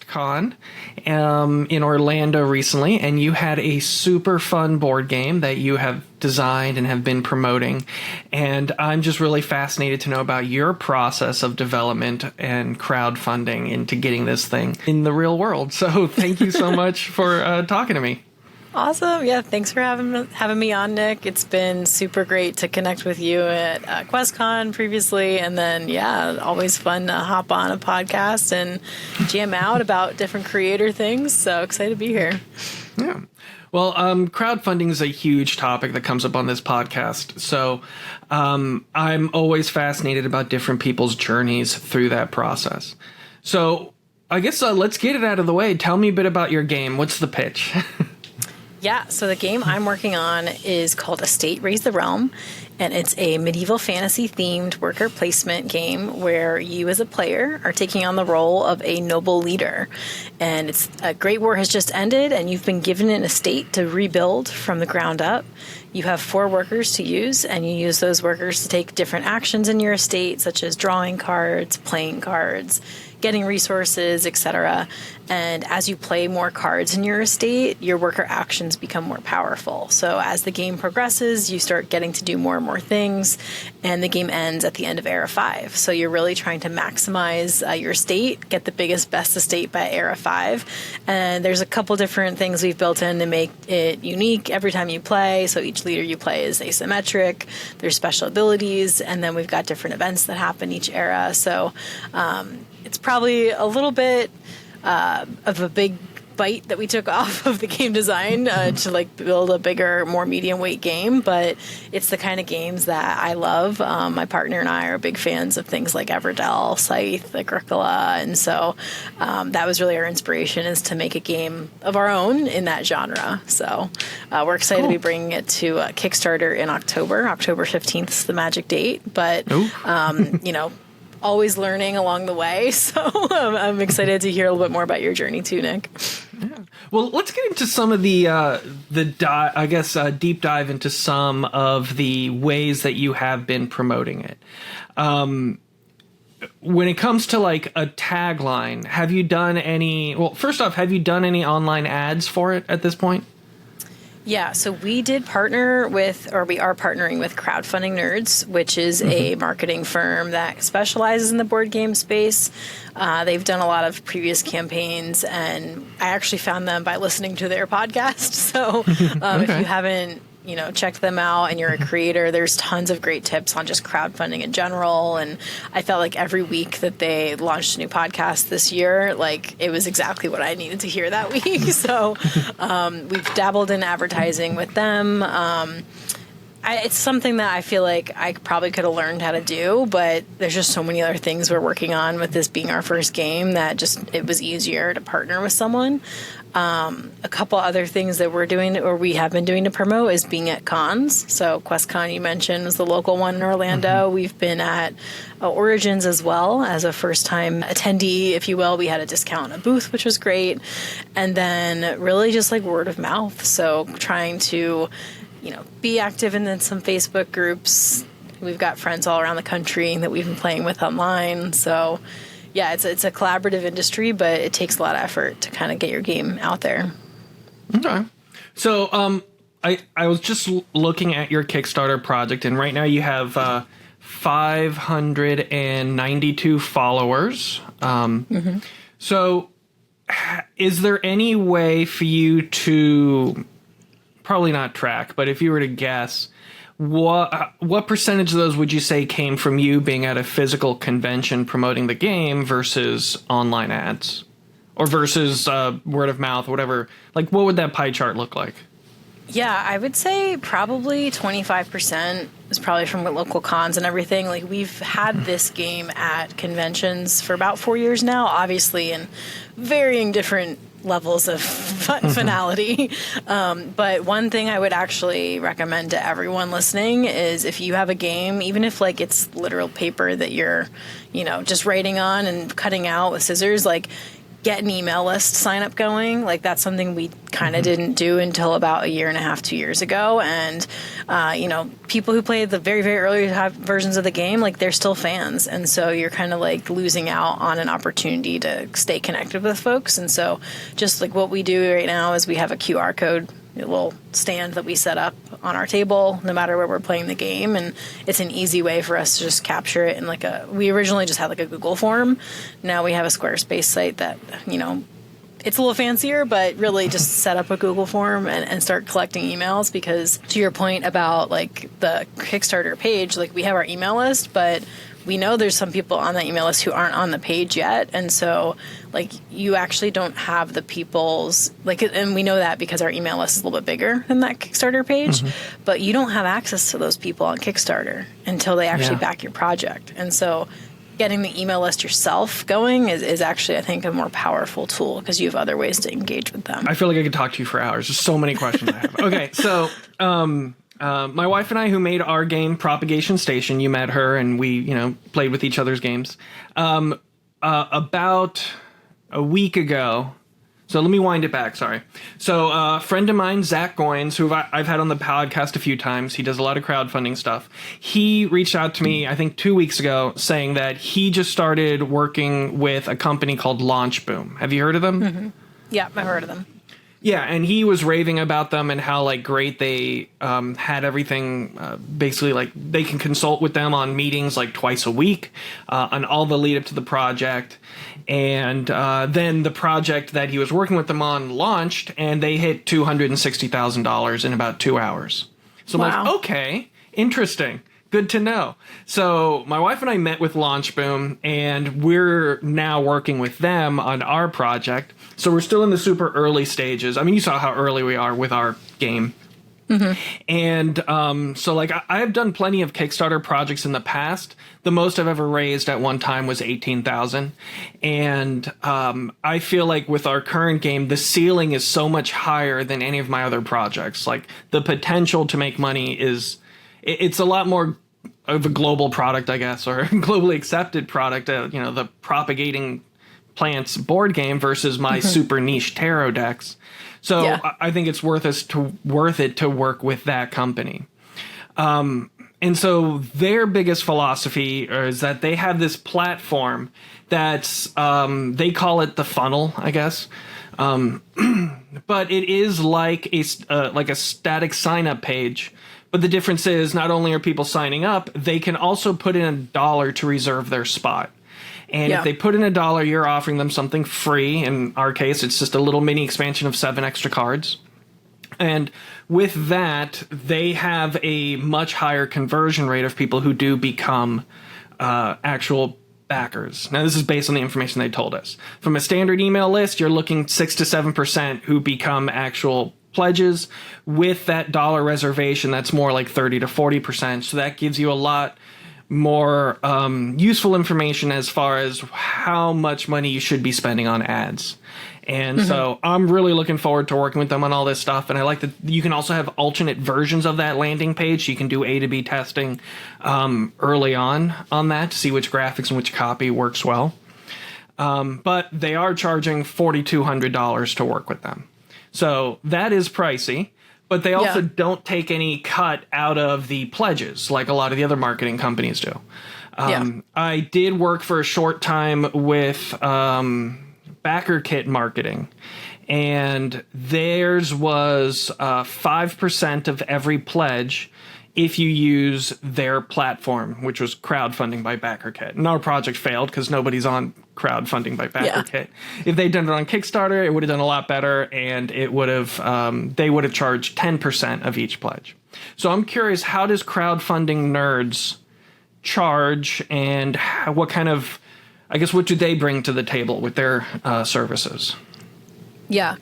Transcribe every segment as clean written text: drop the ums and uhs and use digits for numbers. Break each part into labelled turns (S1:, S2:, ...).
S1: Con in Orlando recently, and you had a super fun board game that you have designed and have been promoting, and I'm just really fascinated to know about your process of development and crowdfunding into getting this thing in the real world. So thank you so much for talking to me.
S2: Awesome. Yeah, thanks for having me on, Nick. It's been super great to connect with you at QuestCon previously. And then, yeah, always fun to hop on a podcast and jam out about different creator things. So excited to be here.
S1: Yeah. Well, crowdfunding is a huge topic that comes up on this podcast. So I'm always fascinated about different people's journeys through that process. So I guess let's get it out of the way. Tell me a bit about your game. What's the pitch?
S2: Yeah, so the game I'm working on is called Estate Raise the Realm, and it's a medieval fantasy themed worker placement game where you as a player are taking on the role of a noble leader. And it's a great war has just ended, and you've been given an estate to rebuild from the ground up. You have 4 workers to use, and you use those workers to take different actions in your estate, such as drawing cards, playing cards, getting resources, etc. And as you play more cards in your estate, your worker actions become more powerful. So as the game progresses, you start getting to do more and more things, and the game ends at the end of Era 5. So you're really trying to maximize your estate, get the biggest, best estate by Era 5. And there's a couple different things we've built in to make it unique every time you play. So each leader you play is asymmetric. There's special abilities, and then we've got different events that happen each era. So it's probably a little bit of a big bite that we took off of the game design to like build a bigger, more medium weight game, but it's the kind of games that I love. My partner and I are big fans of things like Everdell, Scythe, Agricola, and so that was really our inspiration, is to make a game of our own in that genre. So we're excited to be bringing it to Kickstarter in October. October 15th is the magic date, but you know, always learning along the way. So I'm excited to hear a little bit more about your journey too, Nick.
S1: Yeah. Well, let's get into some of the deep dive into some of the ways that you have been promoting it. When it comes to like a tagline, have you done any, well, first off, have you done any online ads for it at this point?
S2: Yeah, so we did partner with, or we are partnering with Crowdfunding Nerds, which is a marketing firm that specializes in the board game space. They've done a lot of previous campaigns, and I actually found them by listening to their podcast. So if you haven't, checked them out and you're a creator, there's tons of great tips on just crowdfunding in general. And I felt like every week that they launched a new podcast this year, like it was exactly what I needed to hear that week. So we've dabbled in advertising with them. It's something that I feel like I probably could have learned how to do, but there's just so many other things we're working on with this being our first game that just it was easier to partner with someone. A couple other things that we're doing, or we have been doing to promote, is being at cons. So QuestCon, you mentioned, was the local one in Orlando. We've been at Origins as well as a first-time attendee, if you will. We had a discount on a booth, which was great. And then really just like word of mouth. So trying to, be active in some Facebook groups. We've got friends all around the country that we've been playing with online. So yeah, it's a collaborative industry, but it takes a lot of effort to kind of get your game out there.
S1: Okay. So I was just looking at your Kickstarter project, and right now you have 592 followers. So is there any way for you to, probably not track, but if you were to guess, what percentage of those would you say came from you being at a physical convention promoting the game versus online ads, or versus word of mouth, whatever? Like, what would that pie chart look like?
S2: Yeah, I would say probably 25% is probably from local cons and everything. Like, we've had this game at conventions for about 4 years now, obviously in varying different levels of finality. But one thing I would actually recommend to everyone listening is if you have a game, even if like it's literal paper that you're, just writing on and cutting out with scissors, like get an email list sign up going. Like that's something we kind of didn't do until about 1.5 2 years ago. And, people who played the very, very early versions of the game, like they're still fans. And so you're kind of like losing out on an opportunity to stay connected with folks. And so just like what we do right now is we have a QR code, a little stand that we set up on our table no matter where we're playing the game, and it's an easy way for us to just capture it in like we originally just had like a Google form. Now we have a Squarespace site that it's a little fancier, but really just set up a Google form and start collecting emails, because to your point about like the Kickstarter page, like we have our email list, but we know there's some people on that email list who aren't on the page yet. And so like you actually don't have the people's like, and we know that because our email list is a little bit bigger than that Kickstarter page, but you don't have access to those people on Kickstarter until they actually back your project. And so getting the email list yourself going is actually, I think, a more powerful tool because you have other ways to engage with them.
S1: I feel like I could talk to you for hours. There's so many questions I have. Okay, so my wife and I, who made our game Propagation Station, you met her, and we, played with each other's games. About a week ago, so let me wind it back, sorry. So a friend of mine, Zach Goins, who I've had on the podcast a few times, he does a lot of crowdfunding stuff. He reached out to me, I think 2 weeks ago, saying that he just started working with a company called Launch Boom. Have you heard of them?
S2: Mm-hmm. Yeah, I've heard of them.
S1: Yeah, and he was raving about them and how like great they had everything. Basically, like they can consult with them on meetings like twice a week on all the lead up to the project. And then the project that he was working with them on launched, and they hit $260,000 in about 2 hours. So I'm like, okay, interesting. Good to know. So my wife and I met with Launch Boom, and we're now working with them on our project. So we're still in the super early stages. I mean, you saw how early we are with our game. Mm-hmm. And so like I have done plenty of Kickstarter projects in the past. The most I've ever raised at one time was $18,000. And I feel like with our current game, the ceiling is so much higher than any of my other projects. Like the potential to make money it's a lot more of a global product, I guess, or a globally accepted product, the propagating plants board game versus my super niche tarot decks. So I think it's worth it to work with that company. And so their biggest philosophy is that they have this platform that's, they call it the funnel, I guess. But it is like a static sign-up page. But the difference is not only are people signing up, they can also put in $1 to reserve their spot. And if they put in $1, you're offering them something free. In our case, it's just a little mini expansion of 7 extra cards. And with that, they have a much higher conversion rate of people who do become actual backers. Now, this is based on the information they told us. From a standard email list, you're looking 6 to 7% who become actual pledges. With that $1 reservation, that's more like 30 to 40%. So that gives you a lot more useful information as far as how much money you should be spending on ads. And so I'm really looking forward to working with them on all this stuff. And I like that you can also have alternate versions of that landing page. You can do A to B testing early on that to see which graphics and which copy works well. But they are charging $4,200 to work with them. So that is pricey. But they also don't take any cut out of the pledges like a lot of the other marketing companies do. I did work for a short time with Backer Kit Marketing, and theirs was 5% of every pledge if you use their platform, which was crowdfunding by Backer Kit. And our project failed because nobody's on crowdfunding by Backer Kit. If they'd done it on Kickstarter, it would have done a lot better, and it would have they would have charged 10% of each pledge. So I'm curious, how does Crowdfunding Nerds charge, and what kind of, I guess, what do they bring to the table with their services?
S2: Yeah.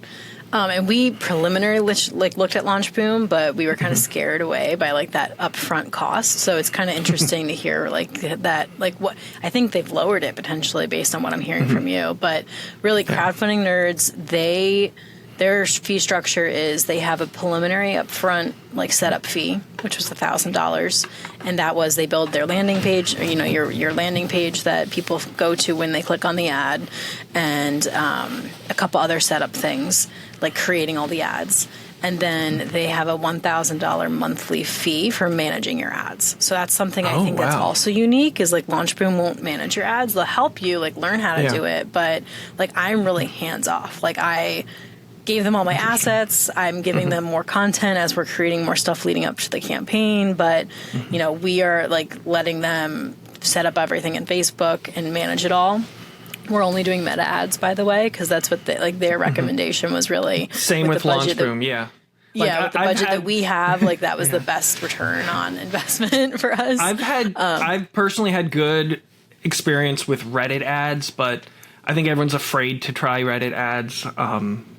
S2: And we preliminarily looked at Launch Boom, but we were kind of scared away by like that upfront cost. So it's kind of interesting to hear like that, like what I think they've lowered it potentially based on what I'm hearing from you. But really, crowdfunding nerds, their fee structure is they have a preliminary upfront like setup fee, which was $1,000, and that was they build their landing page, or your landing page that people go to when they click on the ad, and a couple other setup things like creating all the ads. And then they have a $1,000 monthly fee for managing your ads. So that's something I think that's also unique is like Launchboom won't manage your ads. They'll help you like learn how to do it, but like I'm really hands off. Like I gave them all my assets. I'm giving them more content as we're creating more stuff leading up to the campaign. But, we are like letting them set up everything in Facebook and manage it all. We're only doing meta ads, by the way, because that's what their recommendation was really.
S1: Same with Launchboom, yeah.
S2: Like, with the budget that we have, like that was the best return on investment for us.
S1: I've personally had good experience with Reddit ads, but I think everyone's afraid to try Reddit ads.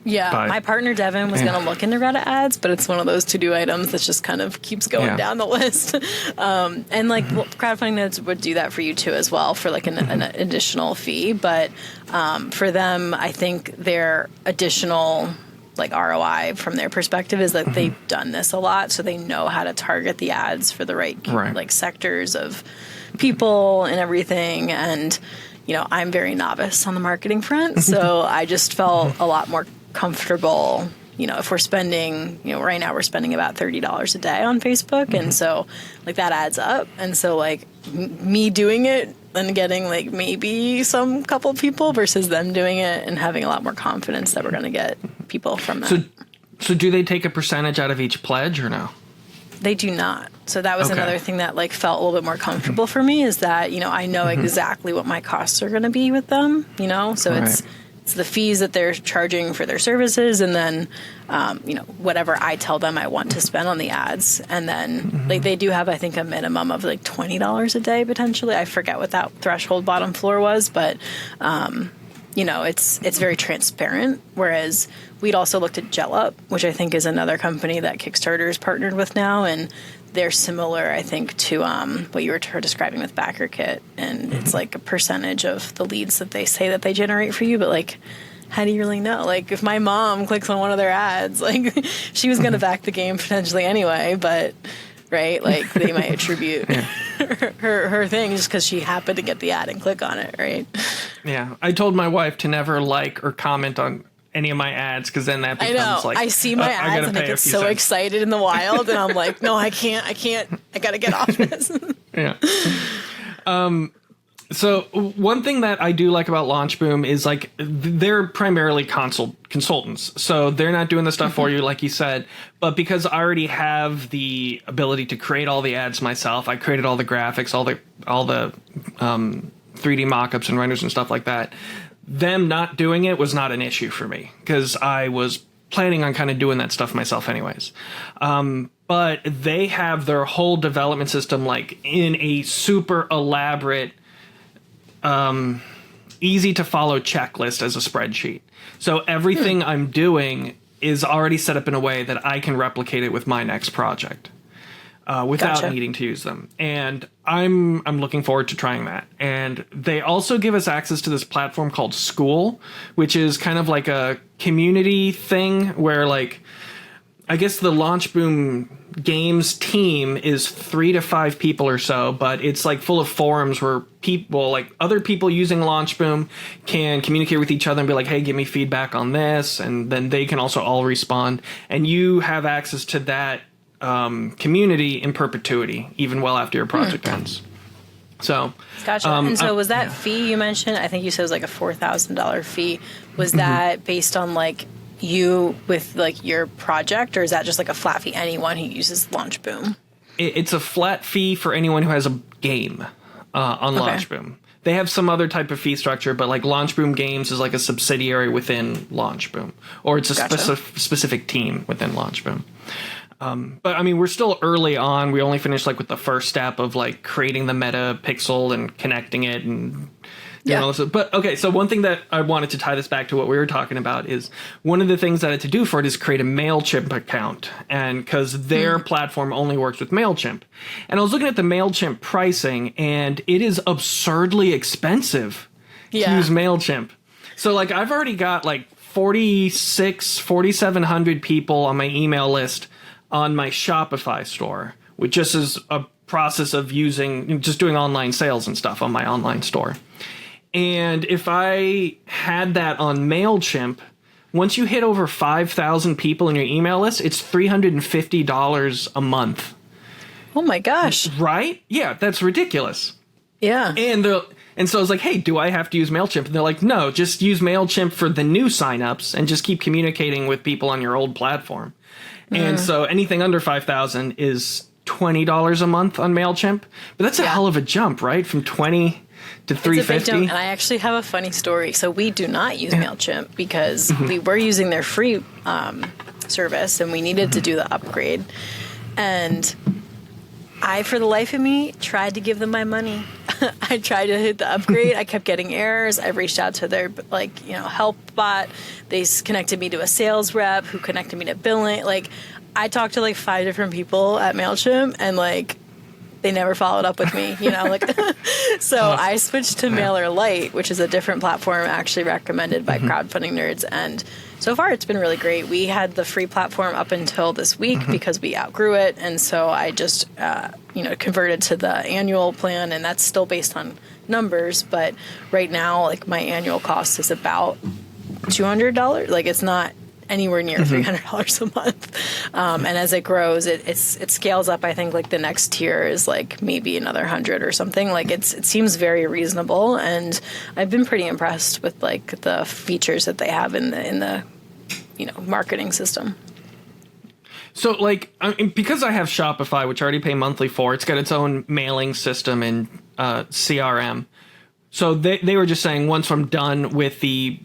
S2: My partner Devin was going to look into Reddit ads, but it's one of those to-do items that just kind of keeps going down the list. And like crowdfunding nodes would do that for you too as well for like an additional fee. But for them, I think their additional like ROI from their perspective is that they've done this a lot, so they know how to target the ads for the right. Like sectors of people and everything. And I'm very novice on the marketing front, so I just felt a lot more comfortable. If we're spending, right now we're spending about $30 a day on Facebook, and so like that adds up. And so like me doing it and getting like maybe some couple people versus them doing it and having a lot more confidence that we're going to get people from that.
S1: So do they take a percentage out of each pledge or no?
S2: They do not. So that was another thing that like felt a little bit more comfortable for me is that, I know exactly what my costs are going to be with them, so it's the fees that they're charging for their services. And then, whatever I tell them I want to spend on the ads. And then like they do have, I think, a minimum of like $20 a day, potentially. I forget what that threshold bottom floor was, but, it's very transparent. Whereas we'd also looked at GelUp, which I think is another company that Kickstarter is partnered with now. And they're similar, I think, to what you were describing with BackerKit. And it's like a percentage of the leads that they say that they generate for you. But like, how do you really know? Like if my mom clicks on one of their ads, like she was going to back the game potentially anyway, but right? Like they might attribute her thing just because she happened to get the ad and click on it, right?
S1: Yeah. I told my wife to never like or comment on any of my ads because then that becomes like...
S2: I see my ads and I get so excited in the wild and I'm like, no, I can't. I got to get off this.
S1: Yeah. So one thing that I do like about Launchboom is like they're primarily consultants. So they're not doing the stuff for you, like you said. But because I already have the ability to create all the ads myself, I created all the graphics, all the 3D mockups and renders and stuff like that. Them not doing it was not an issue for me because I was planning on kind of doing that stuff myself anyways. But they have their whole development system like in a super elaborate easy to follow checklist as a spreadsheet. So everything I'm doing is already set up in a way that I can replicate it with my next project without needing to use them. And I'm looking forward to trying that. And they also give us access to this platform called School, which is kind of like a community thing where like I guess the Launchboom games team is 3 to 5 people or so, but it's like full of forums where people, like other people using Launchboom can communicate with each other and be like, hey, give me feedback on this. And then they can also all respond. And you have access to that community in perpetuity, even well after your project ends. So,
S2: gotcha. And so was that fee you mentioned, I think you said it was like a $4,000 fee. Was that based on like you with like your project, or is that just like a flat fee anyone who uses Launchboom?
S1: It's a flat fee for anyone who has a game on Launchboom. They have some other type of fee structure, but like Launchboom Games is like a subsidiary within Launchboom, or it's a specific team within Launchboom. But I mean, we're still early on. We only finished like with the first step of like creating the meta pixel and connecting it and doing all this. But okay, so one thing that I wanted to tie this back to what we were talking about is one of the things that I had to do for it is create a MailChimp account, and because their platform only works with MailChimp. And I was looking at the MailChimp pricing, and it is absurdly expensive to use MailChimp. So like I've already got like 4,700 people on my email list on my Shopify store, which just is a process of just doing online sales and stuff on my online store. And if I had that on MailChimp, once you hit over 5,000 people in your email list, it's $350 a month.
S2: Oh my gosh.
S1: Right? Yeah, that's ridiculous.
S2: Yeah.
S1: And so I was like, hey, do I have to use MailChimp? And they're like, no, just use MailChimp for the new signups and just keep communicating with people on your old platform. And so anything under 5,000 is $20 a month on MailChimp. But that's a hell of a jump, right? From 20 to 350.
S2: It's a big jump, and I actually have a funny story. So we do not use MailChimp because we were using their free service, and we needed to do the upgrade. And I, for the life of me, tried to give them my money. I tried to hit the upgrade. I kept getting errors. I reached out to their help bot. They connected me to a sales rep who connected me to billing. Like, I talked to like 5 different people at MailChimp, and like they never followed up with me. So I switched to MailerLite, which is a different platform actually recommended by crowdfunding nerds, and so far it's been really great. We had the free platform up until this week because we outgrew it, and so I just converted to the annual plan, and that's still based on numbers. But right now, like my annual cost is about $200. Like it's not anywhere near $300 a month. And as it grows, it scales up. I think like the next tier is like maybe another 100 or something. Like it seems very reasonable, and I've been pretty impressed with like the features that they have in the marketing system.
S1: So like because I have Shopify, which I already pay monthly for, it's got its own mailing system and CRM. So they were just saying once I'm done with the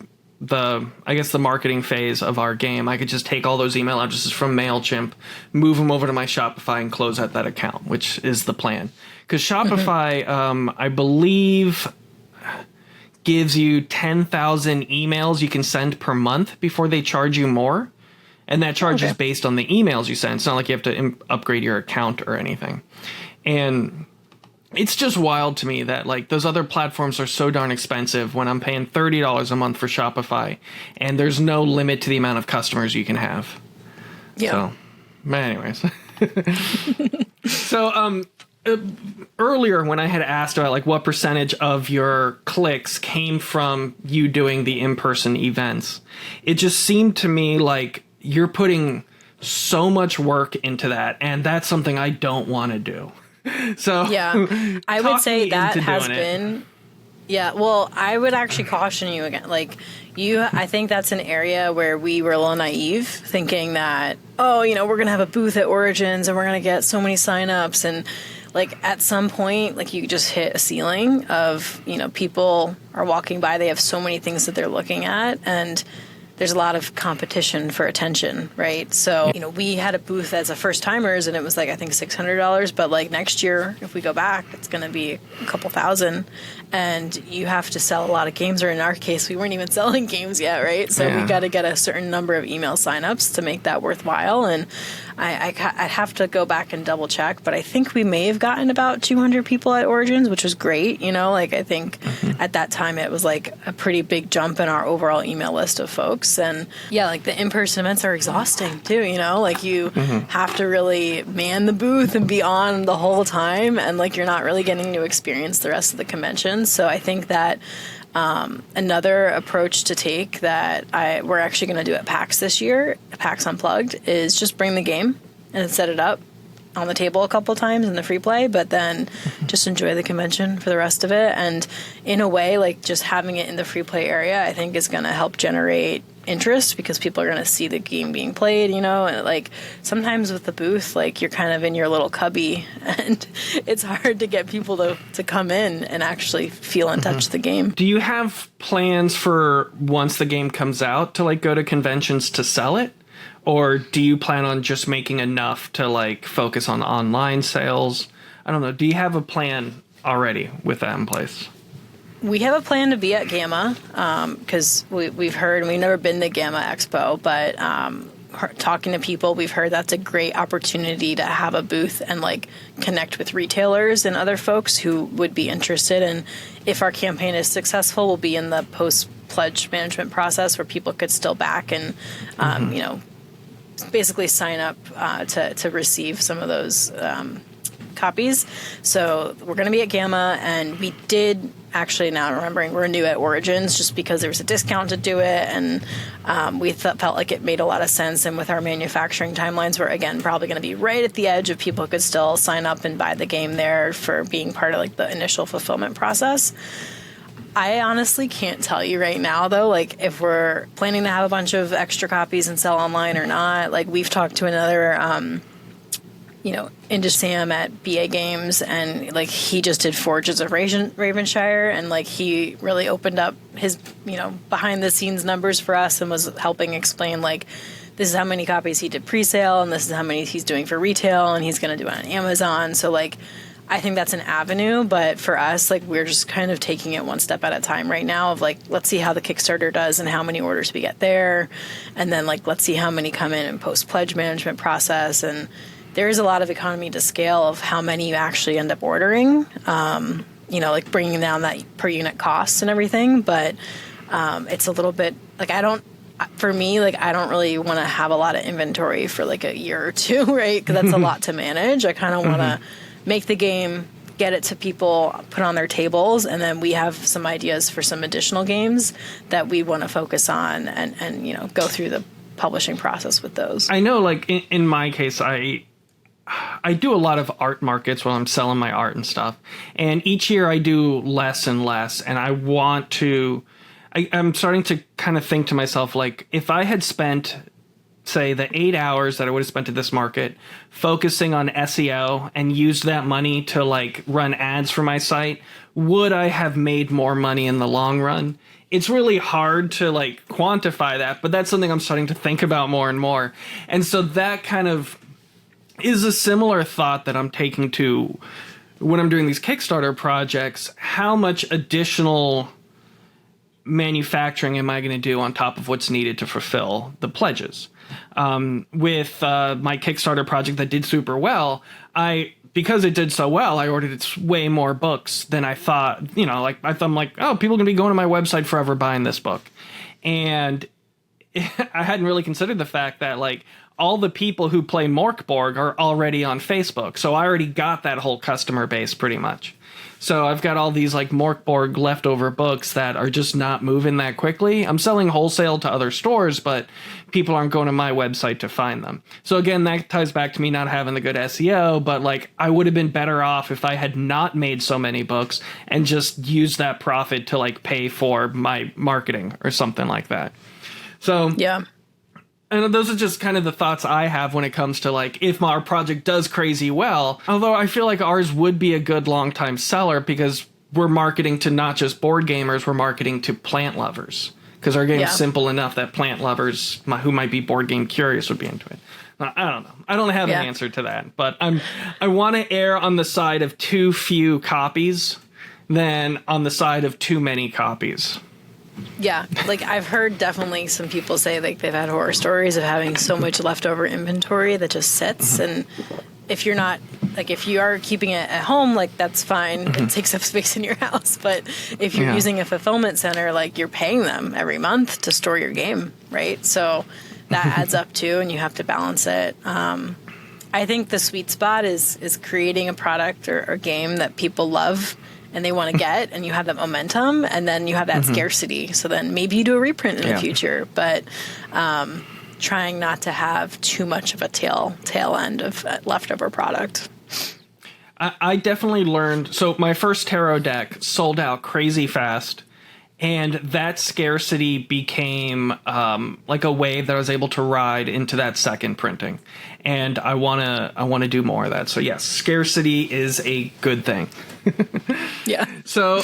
S1: marketing phase of our game, I could just take all those email addresses from MailChimp, move them over to my Shopify, and close out that account, which is the plan. Because Shopify, I believe, gives you 10,000 emails you can send per month before they charge you more. And that charge is based on the emails you send. It's not like you have to upgrade your account or anything. And it's just wild to me that like those other platforms are so darn expensive when I'm paying $30 a month for Shopify, and there's no limit to the amount of customers you can have. Yeah. So, but anyways. So earlier when I had asked about like what percentage of your clicks came from you doing the in-person events, it just seemed to me like you're putting so much work into that, and that's something I don't want to do. So
S2: yeah, I would say that has been. Yeah, well, I would actually caution you again. Like I think that's an area where we were a little naive, thinking that we're gonna have a booth at Origins and we're gonna get so many signups, and like at some point, like you just hit a ceiling of people are walking by, they have so many things that they're looking at, and there's a lot of competition for attention, right? So, we had a booth as a first-timers, and it was like, I think $600, but like next year, if we go back, it's going to be a couple thousand, and you have to sell a lot of games, or in our case, we weren't even selling games yet, right? So we got to get a certain number of email signups to make that worthwhile, and I'd have to go back and double check, but I think we may have gotten about 200 people at Origins, which was great. I think at that time it was like a pretty big jump in our overall email list of folks. And yeah, like the in-person events are exhausting too, like you have to really man the booth and be on the whole time, and like you're not really getting to experience the rest of the convention. So I think that another approach to take that we're actually going to do at PAX this year, PAX Unplugged, is just bring the game and set it up on the table a couple of times in the free play, but then just enjoy the convention for the rest of it. And in a way, like just having it in the free play area, I think is going to help generate interest because people are going to see the game being played, and like sometimes with the booth, like you're kind of in your little cubby and it's hard to get people to come in and actually feel and touch the game.
S1: Do you have plans for once the game comes out to like go to conventions to sell it? Or do you plan on just making enough to like focus on online sales? I don't know. Do you have a plan already with that in place?
S2: We have a plan to be at GAMA because we've heard, and we've never been to GAMA Expo, but talking to people, we've heard that's a great opportunity to have a booth and like connect with retailers and other folks who would be interested. And if our campaign is successful, we'll be in the post-pledge management process where people could still back and, you know, basically sign up to receive some of those copies. So we're going to be at GAMA, and we did actually, now remembering, renew at Origins just because there was a discount to do it, and we felt like it made a lot of sense. And with our manufacturing timelines, we're again probably going to be right at the edge of people who could still sign up and buy the game there for being part of like the initial fulfillment process. I honestly can't tell you right now, though, like if we're planning to have a bunch of extra copies and sell online or not. Like we've talked to another you know, industry Sam at BA Games, and like he just did Forges of Ravenshire, and like he really opened up his, you know, behind the scenes numbers for us and was helping explain like this is how many copies he did pre-sale and this is how many he's doing for retail, and he's going to do it on Amazon. So like I think that's an avenue, but for us, like we're just kind of taking it one step at a time right now of like, let's see how the Kickstarter does and how many orders we get there. And then like, let's see how many come in post-pledge management process. And there is a lot of economy to scale of how many you actually end up ordering, you know, like bringing down that per unit costs and everything. But it's a little bit like for me, like I don't really want to have a lot of inventory for like a year or two, right? Because that's a lot to manage. I kind of want to make the game, get it to people, put on their tables, and then we have some ideas for some additional games that we want to focus on and you know, go through the publishing process with those.
S1: I know, like in my case, I do a lot of art markets while I'm selling my art and stuff. And each year I do less and less. And I want to, I'm starting to kind of think to myself, like, if I had spent, say, the 8 hours that I would have spent at this market focusing on SEO and used that money to, like, run ads for my site, would I have made more money in the long run? It's really hard to, like, quantify that, but that's something I'm starting to think about more and more. And so that kind of is a similar thought that I'm taking to when I'm doing these Kickstarter projects. How much additional manufacturing am I going to do on top of what's needed to fulfill the pledges? With my Kickstarter project that did super well, because it did so well, I ordered way more books than I thought. You know, like I'm like, oh, people are going to be going to my website forever buying this book. And I hadn't really considered the fact that, like, all the people who play Morkborg are already on Facebook. So I already got that whole customer base pretty much. So I've got all these like Morkborg leftover books that are just not moving that quickly. I'm selling wholesale to other stores, but people aren't going to my website to find them. So again, that ties back to me not having the good SEO, but like I would have been better off if I had not made so many books and just used that profit to like pay for my marketing or something like that. So
S2: yeah.
S1: And those are just kind of the thoughts I have when it comes to, like, if our project does crazy well. Although I feel like ours would be a good long-time seller because we're marketing to not just board gamers, we're marketing to plant lovers. Because our game's simple enough that plant lovers who might be board game curious would be into it. I don't know. I don't have an answer to that. But I want to err on the side of too few copies than on the side of too many copies.
S2: Yeah, like I've heard definitely some people say like they've had horror stories of having so much leftover inventory that just sits. And if you're not, like if you are keeping it at home, like that's fine. It takes up space in your house. But if you're using a fulfillment center, like you're paying them every month to store your game, right? So that adds up too, and you have to balance it. I think the sweet spot is creating a product or game that people love and they want to get, and you have that momentum, and then you have that scarcity. So then maybe you do a reprint in the future, but trying not to have too much of a tail end of leftover product.
S1: I definitely learned. So my first tarot deck sold out crazy fast, and that scarcity became like a wave that I was able to ride into that second printing. And I wanna do more of that. So yes, scarcity is a good thing.
S2: Yeah.
S1: So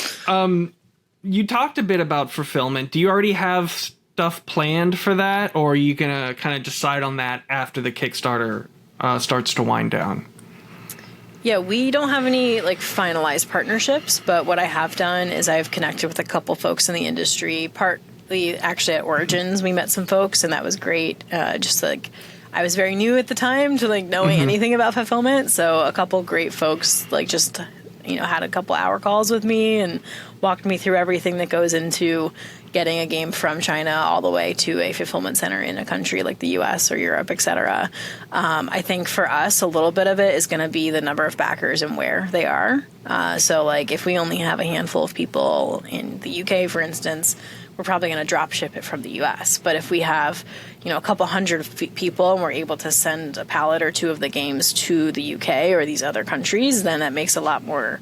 S1: you talked a bit about fulfillment. Do you already have stuff planned for that, or are you gonna kind of decide on that after the Kickstarter starts to wind down?
S2: Yeah, we don't have any like finalized partnerships, but what I have done is I've connected with a couple folks in the industry. Partly, actually, at Origins, we met some folks, and that was great. Just like I was very new at the time to like knowing anything about fulfillment, so a couple great folks like just had a couple hour calls with me and walked me through everything that goes into getting a game from China all the way to a fulfillment center in a country like the US or Europe, etc. I think for us, a little bit of it is going to be the number of backers and where they are. So like if we only have a handful of people in the UK, for instance, we're probably going to drop ship it from the US. But if we have, a couple hundred people and we're able to send a pallet or two of the games to the UK or these other countries, then that makes a lot more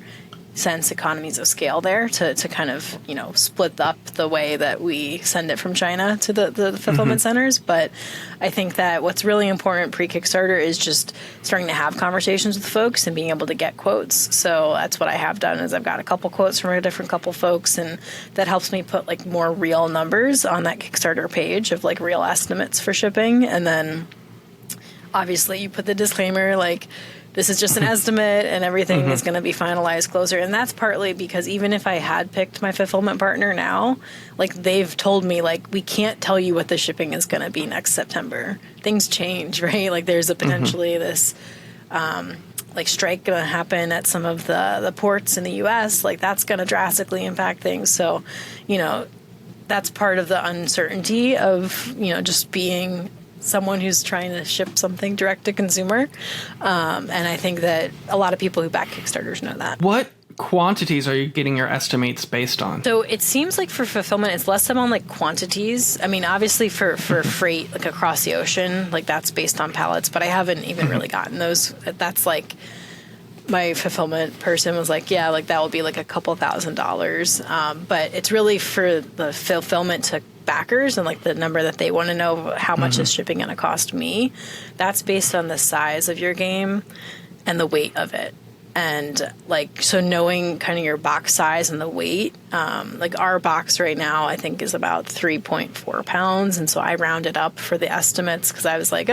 S2: sense, economies of scale there to kind of, split up the way that we send it from China to the fulfillment centers. But I think that what's really important pre-Kickstarter is just starting to have conversations with folks and being able to get quotes. So that's what I have done is I've got a couple quotes from a different couple folks, and that helps me put like more real numbers on that Kickstarter page of like real estimates for shipping. And then obviously you put the disclaimer like, this is just an estimate and everything is going to be finalized closer. And that's partly because even if I had picked my fulfillment partner now, like they've told me like, we can't tell you what the shipping is going to be next September. Things change, right? Like there's a potentially this like strike going to happen at some of the ports in the US. Like that's going to drastically impact things. So, that's part of the uncertainty of, just being someone who's trying to ship something direct to consumer. And I think that a lot of people who back Kickstarters know that.
S1: What quantities are you getting your estimates based on?
S2: So it seems like for fulfillment, it's less on like quantities. I mean, obviously for freight, like across the ocean, like that's based on pallets, but I haven't even really gotten those. That's like, my fulfillment person was like, yeah, like that will be like a couple $1,000s. But it's really for the fulfillment to backers and like the number that they want to know how much is shipping going to cost me. That's based on the size of your game and the weight of it. And like, so knowing kind of your box size and the weight, like our box right now, I think is about 3.4 pounds. And so I rounded up for the estimates because I was like,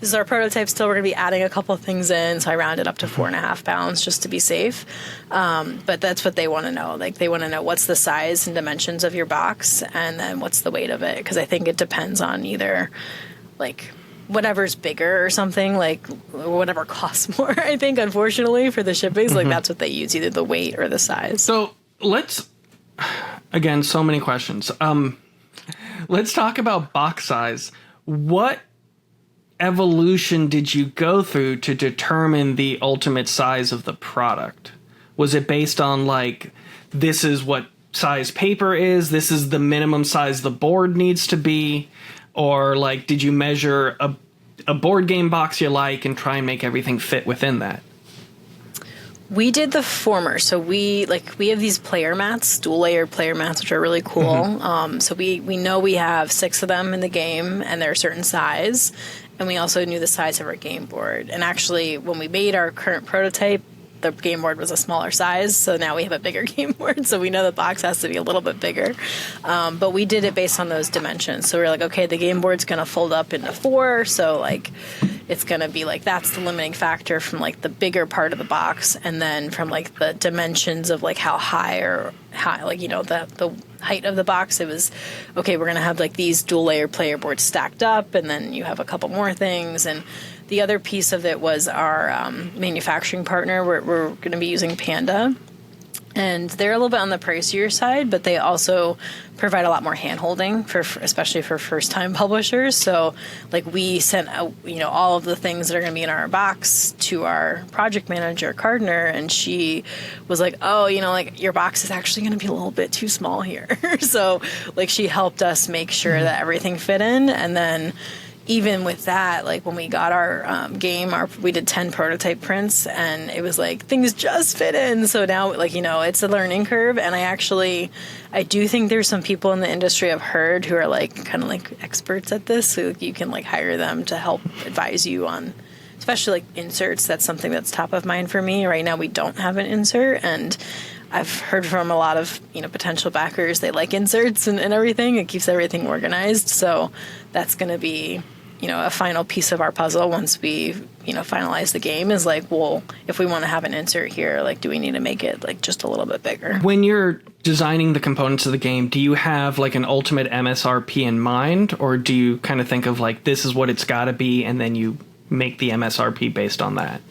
S2: this is our prototype still. We're going to be adding a couple of things in. So I rounded up to 4.5 pounds just to be safe. But that's what they want to know. Like they want to know what's the size and dimensions of your box and then what's the weight of it. Because I think it depends on either like whatever's bigger or something, like whatever costs more, I think, unfortunately, for the shippings. Like that's what they use, either the weight or the size.
S1: So let's, again, so many questions. Let's talk about box size. What evolution did you go through to determine the ultimate size of the product? Was it based on like, this is what size paper is, this is the minimum size the board needs to be, or like did you measure a board game box you like and try and make everything fit within that?
S2: We did the former. So we have these player mats, dual layered player mats, which are really cool. So we know we have 6 of them in the game and they're a certain size. And we also knew the size of our game board. And actually, when we made our current prototype, the game board was a smaller size. So now we have a bigger game board. So we know the box has to be a little bit bigger. But we did it based on those dimensions. So we're like, okay, the game board's going to fold up into 4. So like it's going to be like, that's the limiting factor from like the bigger part of the box. And then from like the dimensions of like how high, like, the height of the box, it was, okay, we're going to have like these dual layer player boards stacked up. And then you have a couple more things. And the other piece of it was our manufacturing partner. We're going to be using Panda. And they're a little bit on the pricier side, but they also provide a lot more hand-holding, especially for first-time publishers. So, like, we sent all of the things that are going to be in our box to our project manager, Cardner, and she was like, oh, like, your box is actually going to be a little bit too small here. So, like, she helped us make sure that everything fit in, and then even with that, like when we got our game, we did 10 prototype prints and it was like things just fit in. So now, like, it's a learning curve. And I do think there's some people in the industry I've heard who are like kind of like experts at this. So you can like hire them to help advise you on, especially like inserts. That's something that's top of mind for me. Right now, we don't have an insert, and I've heard from a lot of, potential backers, they like inserts and everything. It keeps everything organized. So that's going to be a final piece of our puzzle once we, finalize the game is like, well, if we want to have an insert here, like, do we need to make it like just a little bit bigger?
S1: When you're designing the components of the game, do you have like an ultimate MSRP in mind, or do you kind of think of like, this is what it's got to be, and then you make the MSRP based on that?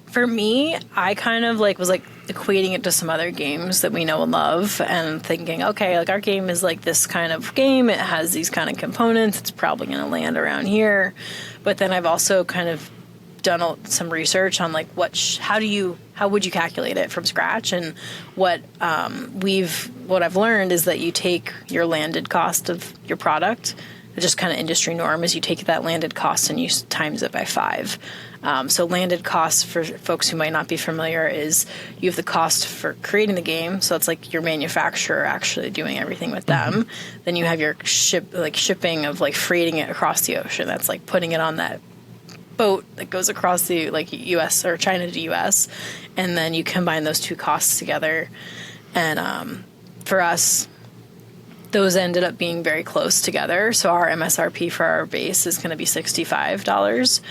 S2: For me, I kind of was equating it to some other games that we know and love, and thinking, okay, like our game is like this kind of game. It has these kind of components. It's probably going to land around here. But then I've also kind of done some research on like how would you calculate it from scratch, and what I've learned is that you take your landed cost of your product. Just kind of industry norm is you take that landed cost and you times it by 5. So landed costs, for folks who might not be familiar, is you have the cost for creating the game. So it's like your manufacturer actually doing everything with them. Mm-hmm. Then you have your shipping of like freighting it across the ocean. That's like putting it on that boat that goes across the U.S. or China to U.S. And then you combine those two costs together. And for us, those ended up being very close together. So our MSRP for our base is going to be $65.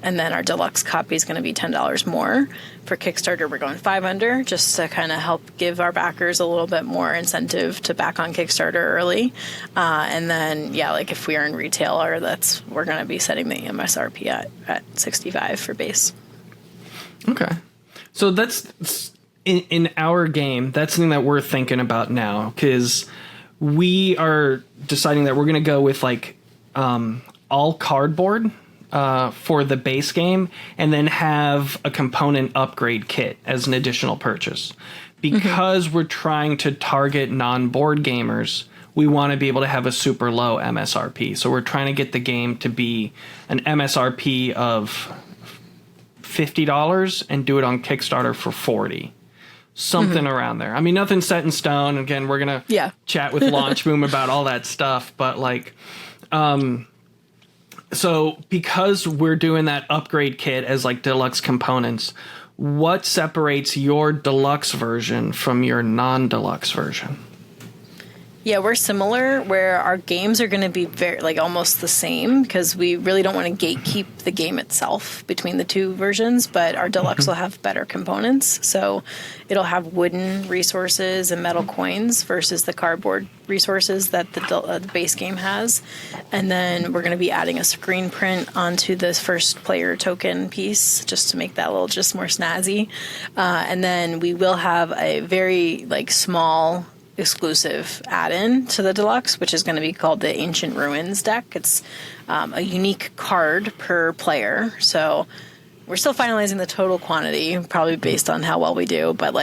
S2: And then our deluxe copy is going to be $10 more. For Kickstarter, we're going $500, just to kind of help give our backers a little bit more incentive to back on Kickstarter early. And then, if we are in retail, we're going to be setting the MSRP at $65 for base.
S1: Okay. So that's in our game, that's something that we're thinking about now, because we are deciding that we're going to go with all cardboard for the base game, and then have a component upgrade kit as an additional purchase. Because we're trying to target non-board gamers, we want to be able to have a super low MSRP. So we're trying to get the game to be an MSRP of $50 and do it on Kickstarter for $40. Something around there. I mean, nothing's set in stone. Again, we're going to chat with Launch Boom about all that stuff. But so because we're doing that upgrade kit as deluxe components, what separates your deluxe version from your non-deluxe version?
S2: Yeah, we're similar, where our games are going to be very almost the same, because we really don't want to gatekeep the game itself between the two versions, but our deluxe will have better components. So it'll have wooden resources and metal coins versus the cardboard resources that the base game has. And then we're going to be adding a screen print onto the first player token piece, just to make that a little just more snazzy. And then we will have a very small exclusive add-in to the deluxe, which is going to be called the Ancient Ruins deck. It's a unique card per player, so we're still finalizing the total quantity, probably based on how well we do, but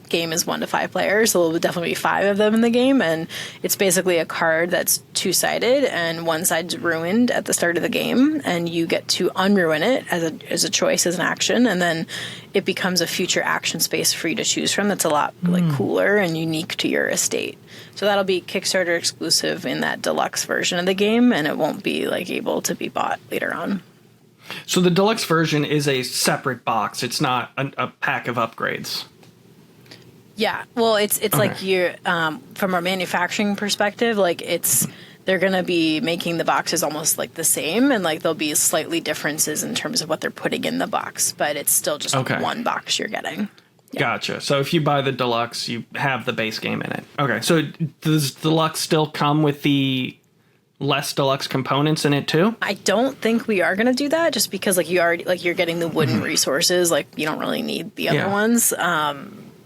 S2: game is 1 to 5 players, so there'll definitely be 5 of them in the game, and it's basically a card that's 2-sided, and one side's ruined at the start of the game, and you get to unruin it as a choice, as an action, and then it becomes a future action space for you to choose from that's a lot cooler and unique to your estate. So that'll be Kickstarter exclusive in that deluxe version of the game, and it won't be able to be bought later on.
S1: So the deluxe version is a separate box. It's not a pack of upgrades.
S2: Yeah, well, it's okay. Like you from a manufacturing perspective, they're going to be making the boxes almost the same, and there'll be slightly differences in terms of what they're putting in the box, but it's still just one box you're getting. Yeah.
S1: Gotcha. So if you buy the deluxe, you have the base game in it. Okay, so does deluxe still come with the less deluxe components in it too?
S2: I don't think we are going to do that, just because you're getting the wooden resources, you don't really need the other ones.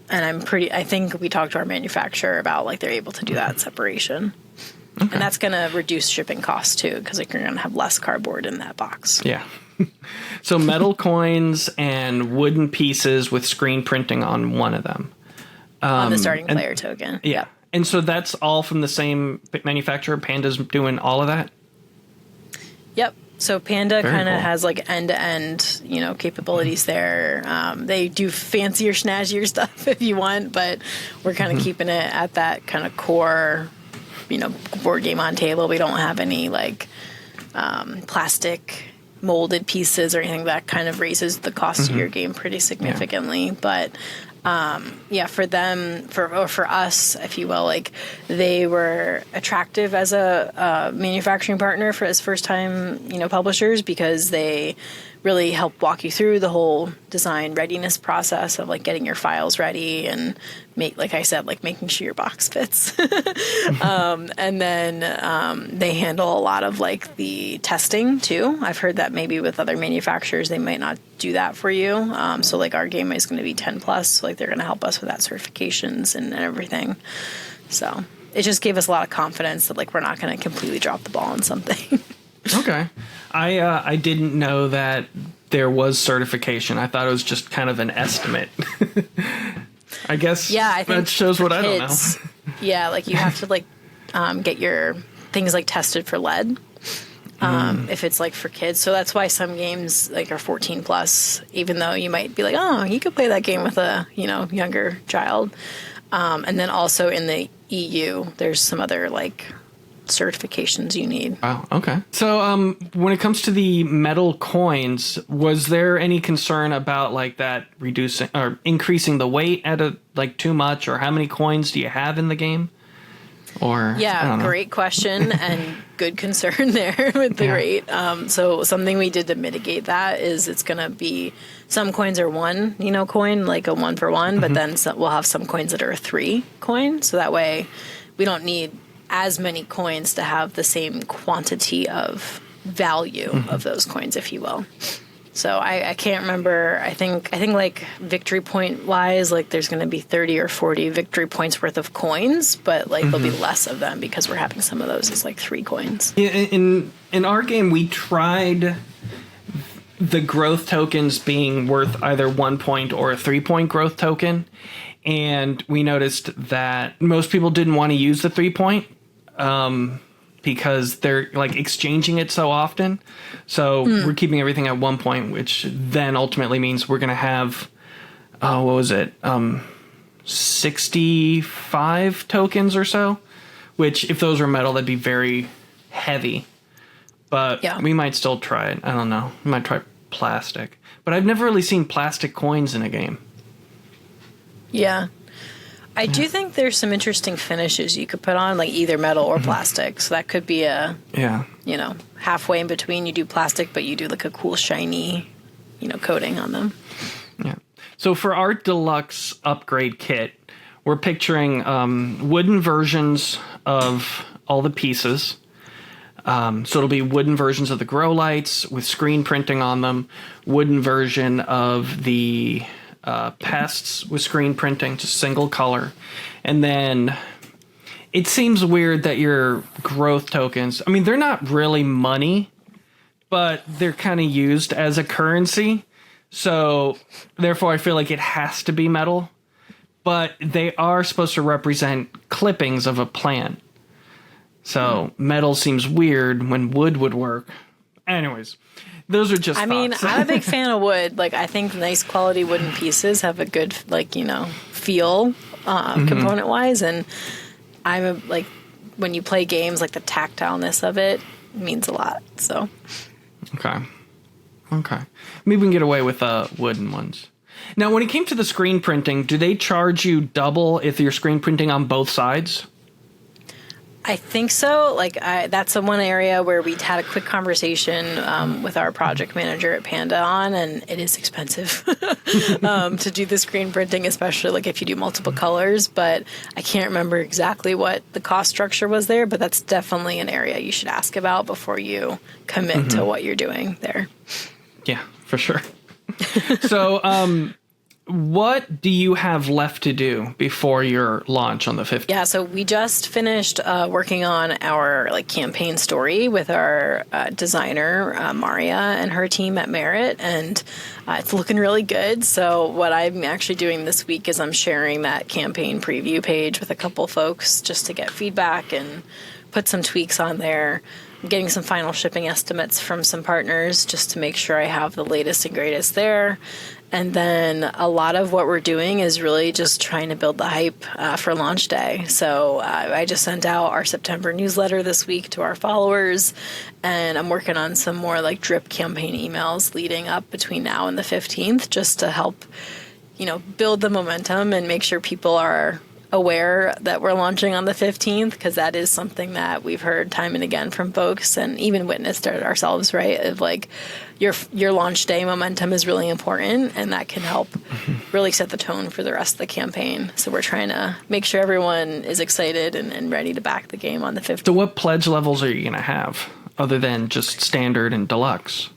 S2: And I think we talked to our manufacturer about they're able to do that separation. Okay. And that's going to reduce shipping costs too, because you're going to have less cardboard in that box.
S1: Yeah. So metal coins and wooden pieces with screen printing on one of them.
S2: On the starting player token.
S1: Yeah. Yep. And so that's all from the same manufacturer? Panda's doing all of that?
S2: Yep. So Panda kind of has end-to-end, capabilities there. They do fancier, snazzier stuff if you want, but we're kind of keeping it at that kind of core, board game on table. We don't have any plastic molded pieces or anything that kind of raises the cost of your game pretty significantly. Yeah. But For them, for us, if you will, like they were attractive as a manufacturing partner for as first time, publishers, because they really help walk you through the whole design readiness process of like getting your files ready and making sure your box fits. And then they handle a lot of like the testing too. I've heard that maybe with other manufacturers, they might not do that for you. So like our game is going to be 10 plus. So like they're going to help us with that certifications and everything. So it just gave us a lot of confidence that like we're not going to completely drop the ball on something.
S1: Okay. I didn't know that there was certification. I thought it was just kind of an estimate. I guess I think that shows what kids, I don't know. Yeah, like you have to like get your things like tested for lead if it's like for kids. So that's why some games like are 14 plus, even though you might be like, oh, you could play that game with a younger child. And then also in the EU, there's some other like certifications you need. Oh, okay. So when it comes to the metal coins, was there any concern about like that reducing or increasing the weight at too much, or how many coins do you have in the game? Or
S2: great question and good concern there with the rate. So something we did to mitigate that is it's going to be some coins are one coin, like a 1 for 1, but then we'll have some coins that are a 3 coin, so that way we don't need as many coins to have the same quantity of value of those coins, if you will. So I can't remember. I think like victory point wise, like there's going to be 30 or 40 victory points worth of coins, but like there'll be less of them because we're having some of those as like 3 coins.
S1: Yeah, in our game, we tried the growth tokens being worth either 1 point or a 3 point growth token. And we noticed that most people didn't want to use the 3 point because they're like exchanging it so often. So we're keeping everything at 1 point, which then ultimately means we're going to have, 65 tokens or so, which if those were metal, that'd be very heavy. But we might still try it. I don't know. We might try plastic. But I've never really seen plastic coins in a game.
S2: Yeah. I do think there's some interesting finishes you could put on, like either metal or plastic. So that could be halfway in between. You do plastic, but you do like a cool shiny, coating on them.
S1: Yeah. So for our deluxe upgrade kit, we're picturing wooden versions of all the pieces. So it'll be wooden versions of the grow lights with screen printing on them, wooden version of the pests with screen printing, just single color. And then it seems weird that your growth tokens, I mean, they're not really money, but they're kind of used as a currency. So therefore, I feel like it has to be metal. But they are supposed to represent clippings of a plant. So metal seems weird when wood would work. Anyways, those are just thoughts.
S2: I'm a big fan of wood. Like, I think nice quality wooden pieces have a good, feel component-wise. And when you play games, like the tactileness of it means a lot. So.
S1: Okay. Maybe we can get away with wooden ones. Now, when it came to the screen printing, do they charge you double if you're screen printing on both sides?
S2: I think so. That's the one area where we had a quick conversation with our project manager at Panda on, and it is expensive to do the screen printing, especially if you do multiple colors. But I can't remember exactly what the cost structure was there, but that's definitely an area you should ask about before you commit to what you're doing there.
S1: Yeah, for sure. So, what do you have left to do before your launch on the 15th?
S2: Yeah, so we just finished working on our campaign story with our designer, Maria, and her team at Merit, and it's looking really good. So what I'm actually doing this week is I'm sharing that campaign preview page with a couple folks just to get feedback and put some tweaks on there. I'm getting some final shipping estimates from some partners just to make sure I have the latest and greatest there. And then a lot of what we're doing is really just trying to build the hype for launch day. So I just sent out our September newsletter this week to our followers, and I'm working on some more drip campaign emails leading up between now and the 15th just to help build the momentum and make sure people are aware that we're launching on the 15th, because that is something that we've heard time and again from folks and even witnessed it ourselves, right? Of like your launch day momentum is really important, and that can help really set the tone for the rest of the campaign. So we're trying to make sure everyone is excited and ready to back the game on the 15th.
S1: So what pledge levels are you going to have other than just standard and deluxe?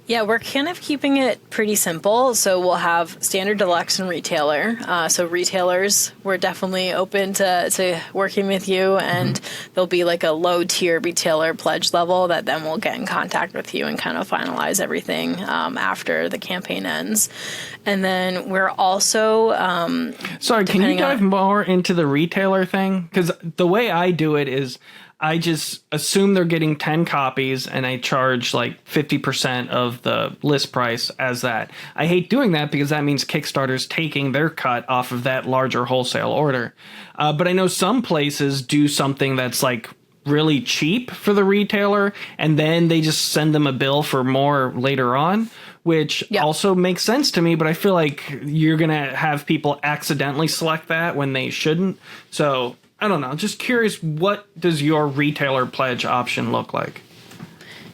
S2: Yeah, we're kind of keeping it pretty simple. So we'll have standard, deluxe, and retailer. So retailers, we're definitely open to working with you, and there'll be like a low tier retailer pledge level that then we'll get in contact with you and kind of finalize everything after the campaign ends. And then we're also
S1: sorry, can you dive more into the retailer thing? Because the way I do it is I just assume they're getting 10 copies and I charge like 50% of the list price as that. I hate doing that because that means Kickstarter's taking their cut off of that larger wholesale order. But I know some places do something that's like really cheap for the retailer, and then they just send them a bill for more later on, which also makes sense to me. But I feel like you're going to have people accidentally select that when they shouldn't. So I don't know. Just curious, what does your retailer pledge option look like?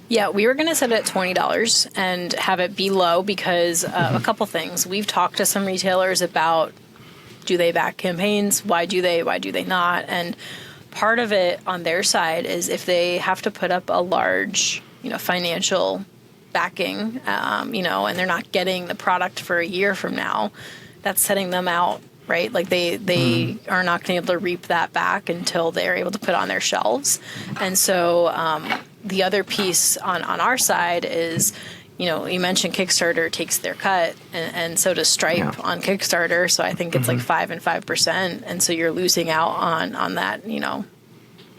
S2: Yeah, we were going to set it at $20 and have it be low because a couple things. We've talked to some retailers about, do they back campaigns? Why do they? Why do they not? And part of it on their side is if they have to put up a large, financial backing, and they're not getting the product for a year from now, that's setting them out. Right? Like they are not going to be able to reap that back until they're able to put it on their shelves. And so the other piece on our side is, you mentioned Kickstarter takes their cut, and so does Stripe on Kickstarter. So I think it's like 5% and 5%. And so you're losing out on that,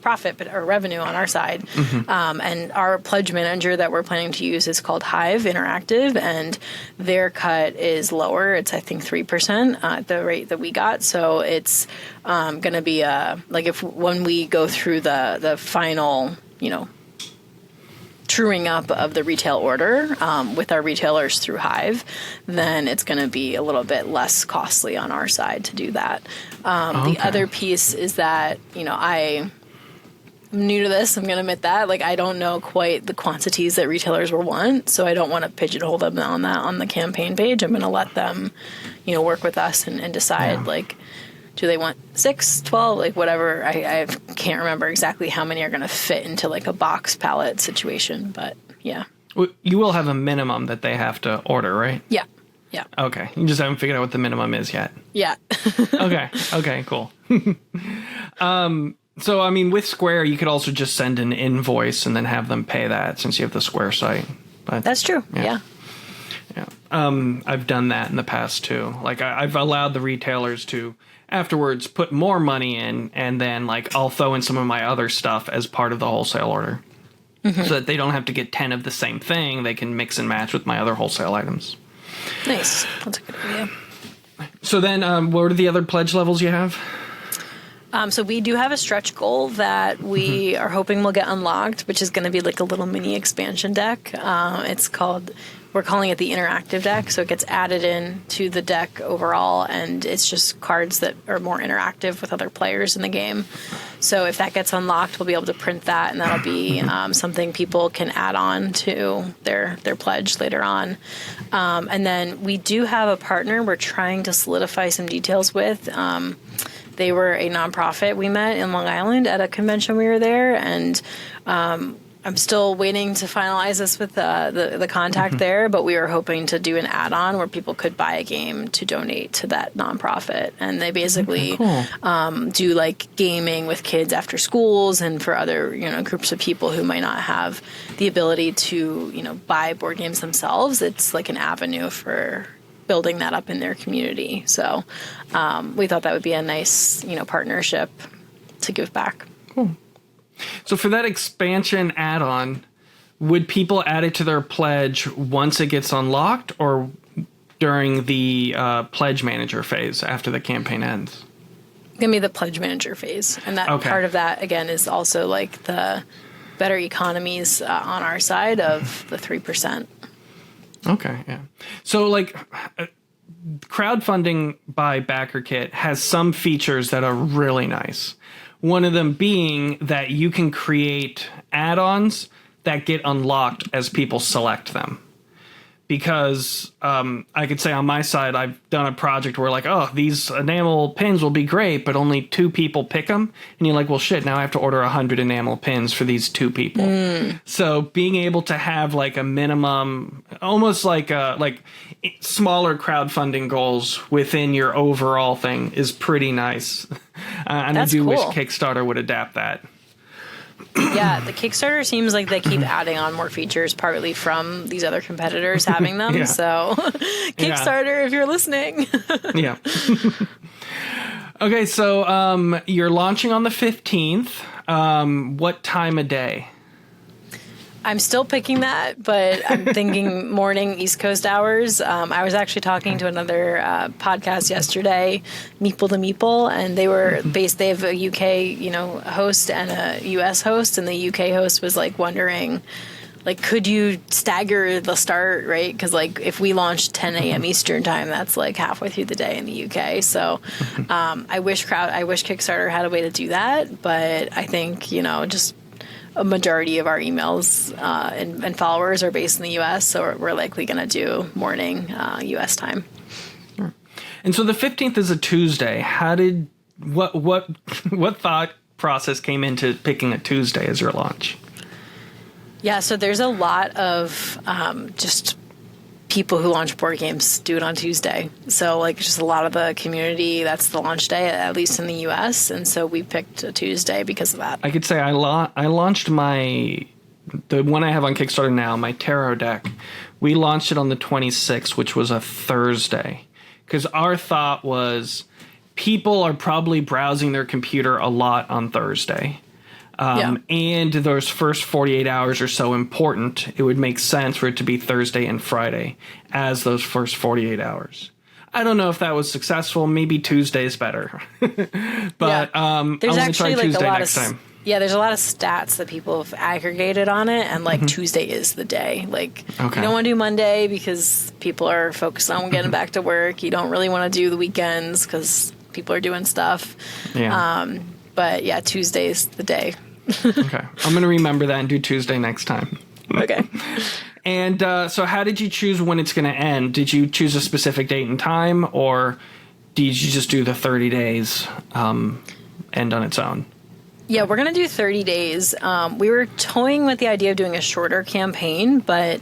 S2: profit or revenue on our side. And our pledge manager that we're planning to use is called Hive Interactive, and their cut is lower. It's I think 3% at the rate that we got. So it's going to be like when we go through the final truing up of the retail order with our retailers through Hive, then it's going to be a little bit less costly on our side to do that. The other piece is that I'm new to this, I'm going to admit that. Like, I don't know quite the quantities that retailers will want, so I don't want to pigeonhole them on that on the campaign page. I'm going to let them, work with us and decide, like, do they want 6, 12, like, whatever. I can't remember exactly how many are going to fit into, like, a box pallet situation, but, yeah.
S1: You will have a minimum that they have to order, right?
S2: Yeah. Yeah.
S1: Okay. You just haven't figured out what the minimum is yet.
S2: Yeah.
S1: Okay, cool. So, I mean, with Square, you could also just send an invoice and then have them pay that since you have the Square site. But
S2: that's true. Yeah.
S1: I've done that in the past, too. Like, I've allowed the retailers to afterwards put more money in, and then, like, I'll throw in some of my other stuff as part of the wholesale order. So that they don't have to get 10 of the same thing. They can mix and match with my other wholesale items.
S2: Nice. That's a good idea.
S1: So then, what are the other pledge levels you have?
S2: So we do have a stretch goal that we are hoping will get unlocked, which is going to be like a little mini expansion deck. We're calling it the interactive deck. So it gets added in to the deck overall, and it's just cards that are more interactive with other players in the game. So if that gets unlocked, we'll be able to print that, and that'll be something people can add on to their pledge later on. And then we do have a partner we're trying to solidify some details with. They were a nonprofit we met in Long Island at a convention we were there, and I'm still waiting to finalize this with the contact there, but we were hoping to do an add-on where people could buy a game to donate to that nonprofit. And they basically do like gaming with kids after schools and for other groups of people who might not have the ability to buy board games themselves. It's like an avenue for building that up in their community. So we thought that would be a nice, partnership to give back.
S1: Cool. So for that expansion add-on, would people add it to their pledge once it gets unlocked or during the pledge manager phase after the campaign ends?
S2: It's going to be the pledge manager phase. And that part of that, again, is also like the better economies on our side of the 3%.
S1: Okay, yeah. So, like, crowdfunding by BackerKit has some features that are really nice. One of them being that you can create add-ons that get unlocked as people select them. Because I could say on my side, I've done a project where like, oh, these enamel pins will be great, but only 2 people pick them. And you're like, well, shit, now I have to order 100 enamel pins for these 2 people. So being able to have like a minimum, almost like smaller crowdfunding goals within your overall thing is pretty nice. And I do wish Kickstarter would adapt that.
S2: Yeah, the Kickstarter seems like they keep adding on more features, partly from these other competitors having them. So, Kickstarter, if you're listening.
S1: Yeah. Okay, so you're launching on the 15th. What time of day?
S2: I'm still picking that, but I'm thinking morning East Coast hours. I was actually talking to another podcast yesterday, Meeple to Meeple, and they were based. They have a UK, host and a US host, and the UK host was like wondering, like, could you stagger the start, right? Because like if we launched 10 a.m. Eastern time, that's like halfway through the day in the UK. So I wish Kickstarter had a way to do that, but I think just a majority of our emails and followers are based in the U.S., so we're likely going to do morning U.S. time.
S1: And so the 15th is a Tuesday. What thought process came into picking a Tuesday as your launch?
S2: Yeah, so there's a lot of just people who launch board games do it on Tuesday. So like just a lot of the community, that's the launch day, at least in the US. And so we picked a Tuesday because of that.
S1: I could say I launched the one I have on Kickstarter now, my tarot deck. We launched it on the 26th, which was a Thursday. Because our thought was people are probably browsing their computer a lot on Thursday. And those first 48 hours are so important, it would make sense for it to be Thursday and Friday as those first 48 hours. I don't know if that was successful. Maybe Tuesday is better. But I'll try Tuesday next time.
S2: Yeah, there's a lot of stats that people have aggregated on it, and like Tuesday is the day. Like you don't want to do Monday because people are focused on getting back to work. You don't really want to do the weekends because people are doing stuff. Yeah. But yeah, Tuesday's the day.
S1: Okay. I'm going to remember that and do Tuesday next time.
S2: Okay.
S1: And so how did you choose when it's going to end? Did you choose a specific date and time, or did you just do the 30 days end on its own?
S2: Yeah, we're going to do 30 days. We were toying with the idea of doing a shorter campaign, but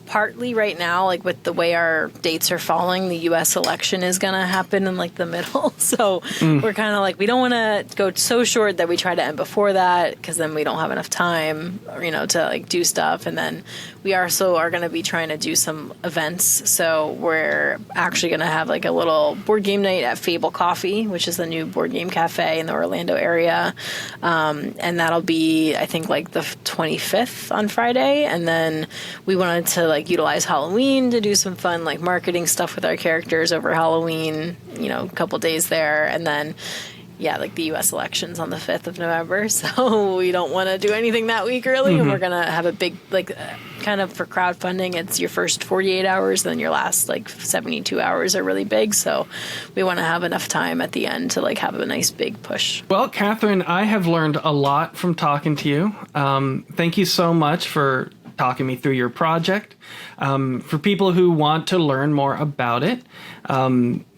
S2: partly right now, like with the way our dates are falling, the U.S. election is going to happen in like the middle. So we're kind of like, we don't want to go so short that we try to end before that, because then we don't have enough time, to like do stuff. And then we also are going to be trying to do some events. So we're actually going to have like a little board game night at Fable Coffee, which is the new board game cafe in the Orlando area. And that'll be, I think, like the 25th on Friday. And then we wanted to like utilize Halloween to do some fun like marketing stuff with our characters over Halloween, a couple days there. And then like the U.S. elections on the 5th of November. So we don't want to do anything that week really. And we're going to have a big, like kind of for crowdfunding, it's your first 48 hours, then your last like 72 hours are really big. So we want to have enough time at the end to like have a nice big push.
S1: Well, Kathryn, I have learned a lot from talking to you. Thank you so much for talking me through your project. For people who want to learn more about it,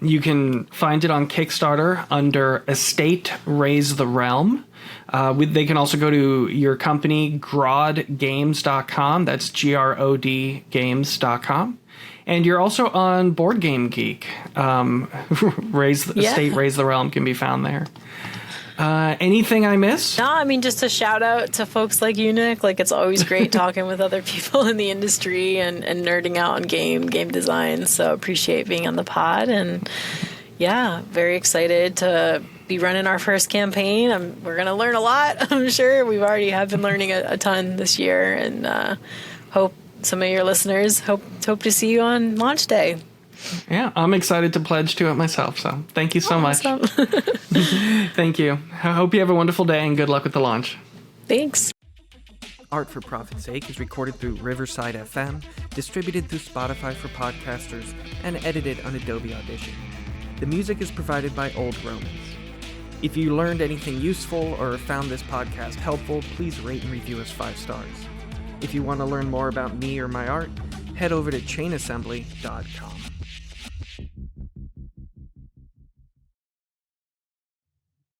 S1: you can find it on Kickstarter under Estate Raise the Realm. They can also go to your company, grodgames.com. That's GROD games.com. And you're also on Board Game Geek. Estate Raise the Realm can be found there. Anything I missed?
S2: No, I mean, just a shout out to folks like you, Nick. Like, it's always great talking with other people in the industry and nerding out on game design. So appreciate being on the pod. And yeah, very excited to be running our first campaign. We're going to learn a lot, I'm sure. We've already have been learning a ton this year, and hope some of your listeners hope to see you on launch day.
S1: Yeah, I'm excited to pledge to it myself, so thank you so much. Thank you. I hope you have a wonderful day and good luck with the launch.
S2: Thanks.
S1: Art for Profit's Sake is recorded through Riverside FM, distributed through Spotify for podcasters, and edited on Adobe Audition. The music is provided by Old Romans. If you learned anything useful or found this podcast helpful, please rate and review us 5 stars. If you want to learn more about me or my art, head over to chainassembly.com.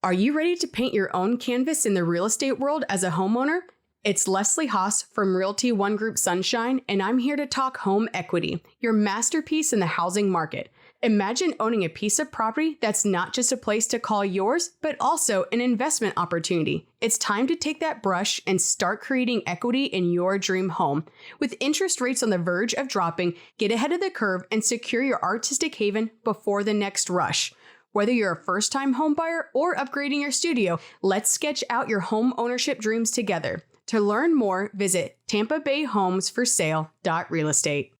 S3: Are you ready to paint your own canvas in the real estate world as a homeowner? It's Leslie Haas from Realty One Group Sunshine, and I'm here to talk home equity, your masterpiece in the housing market. Imagine owning a piece of property that's not just a place to call yours, but also an investment opportunity. It's time to take that brush and start creating equity in your dream home. With interest rates on the verge of dropping, get ahead of the curve and secure your artistic haven before the next rush. Whether you're a first-time homebuyer or upgrading your studio, let's sketch out your home ownership dreams together. To learn more, visit tampabayhomesforsale.realestate.